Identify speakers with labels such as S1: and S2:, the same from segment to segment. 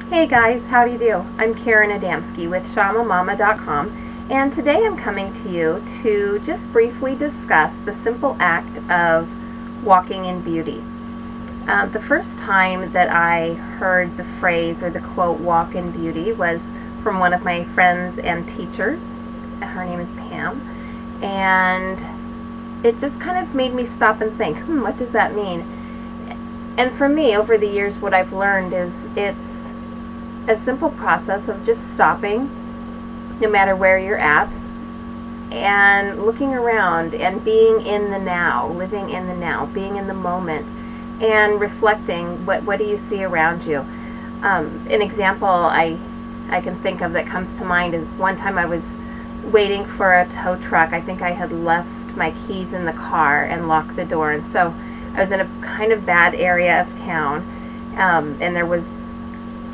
S1: Hey guys, how do you do? I'm Karen Adamski with ShamaMama.com, and today I'm coming to you to just briefly discuss the simple act of walking in beauty. The first time that I heard the phrase or the quote "walk in beauty" was from one of my friends and teachers. Her name is Pam, and it just kind of made me stop and think, what does that mean? And for me, over the years, what I've learned is it's a simple process of just stopping, no matter where you're at, and looking around and being in the now, living in the now, being in the moment, and reflecting what do you see around you. An example I can think of that comes to mind is one time I was waiting for a tow truck. I think I had left my keys in the car and locked the door, and so I was in a kind of bad area of town, and there was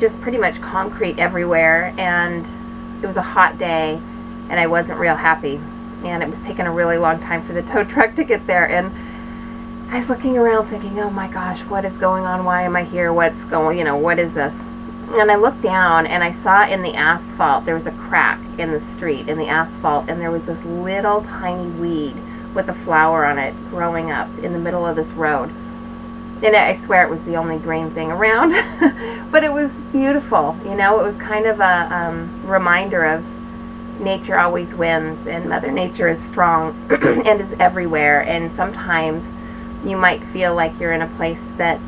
S1: just pretty much concrete everywhere, and it was a hot day, and I wasn't real happy, and it was taking a really long time for the tow truck to get there, and I was looking around thinking, oh my gosh, what is going on? Why am I here? What is this? And I looked down, and I saw in the asphalt, there was a crack in the street, in the asphalt, and there was this little tiny weed with a flower on it growing up in the middle of this road. And I swear it was the only green thing around, but it was beautiful. It was kind of a reminder of nature always wins, and Mother Nature is strong and is everywhere. And sometimes you might feel like you're in a place that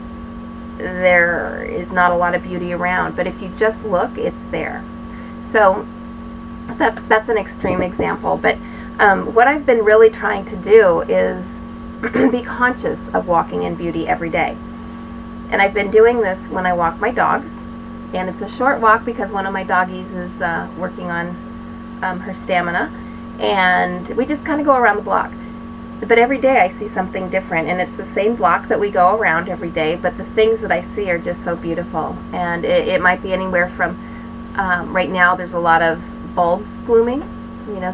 S1: there is not a lot of beauty around, but if you just look, it's there. So that's an extreme example, but what I've been really trying to do is be conscious of walking in beauty every day. And I've been doing this when I walk my dogs, and it's a short walk because one of my doggies is working on her stamina, and we just kind of go around the block. But every day I see something different, and it's the same block that we go around every day, but the things that I see are just so beautiful. And it might be anywhere from, right now there's a lot of bulbs blooming,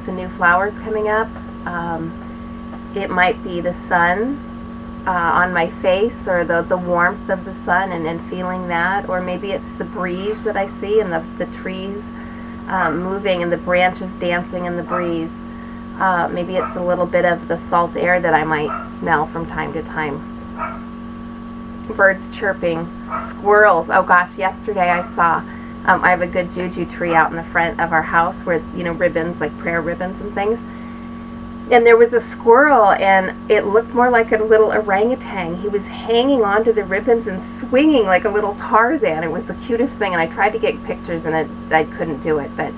S1: some new flowers coming up. It might be the sun on my face, or the warmth of the sun and feeling that, or maybe it's the breeze that I see and the trees moving and the branches dancing in the breeze. Maybe it's a little bit of the salt air that I might smell from time to time. Birds chirping, squirrels. Oh gosh, yesterday I saw, I have a good juju tree out in the front of our house where, ribbons, like prayer ribbons and things. And there was a squirrel, and it looked more like a little orangutan. He was hanging onto the ribbons and swinging like a little Tarzan. It was the cutest thing, and I tried to get pictures, and I couldn't do it. But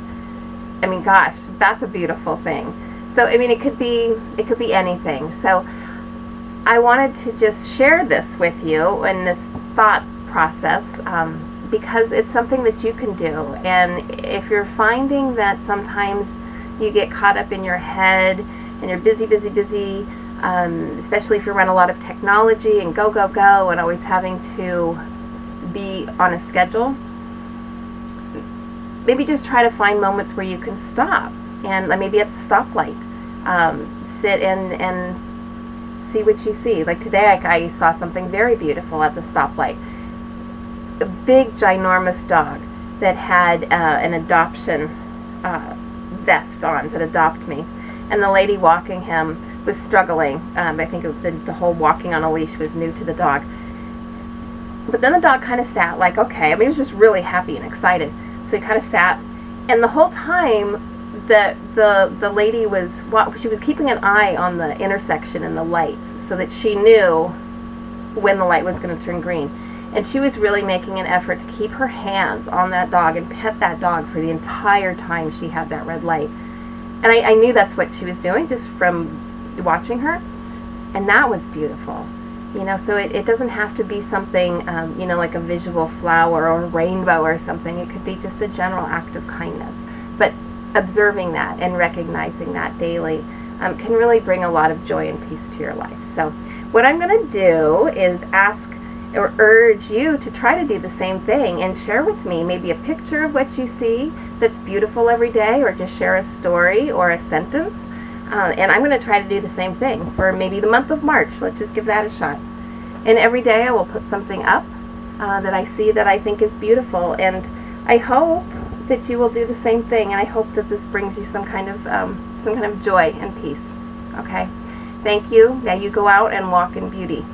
S1: gosh, that's a beautiful thing. So it could be anything. So I wanted to just share this with you in this thought process, because it's something that you can do. And if you're finding that sometimes you get caught up in your head and you're busy, especially if you run a lot of technology and go, and always having to be on a schedule, maybe just try to find moments where you can stop, and maybe at the stoplight, sit and see what you see. Like today, I saw something very beautiful at the stoplight. A big, ginormous dog that had an adoption vest on to adopt me. And the lady walking him was struggling. I think the whole walking on a leash was new to the dog. But then the dog kind of sat like, okay. He was just really happy and excited. So he kind of sat. And the whole time, the lady was keeping an eye on the intersection and the lights so that she knew when the light was going to turn green. And she was really making an effort to keep her hands on that dog and pet that dog for the entire time she had that red light. And I knew that's what she was doing just from watching her. And that was beautiful. So it doesn't have to be something, like a visual flower or a rainbow or something. It could be just a general act of kindness. But observing that and recognizing that daily can really bring a lot of joy and peace to your life. So what I'm going to do is ask or urge you to try to do the same thing and share with me maybe a picture of what you see that's beautiful every day, or just share a story or a sentence. And I'm going to try to do the same thing for maybe the month of March. Let's just give that a shot. And every day I will put something up that I see that I think is beautiful. And I hope that you will do the same thing, and I hope that this brings you some kind of joy and peace. Okay? Thank you. Now you go out and walk in beauty.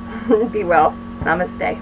S1: Be well. Namaste.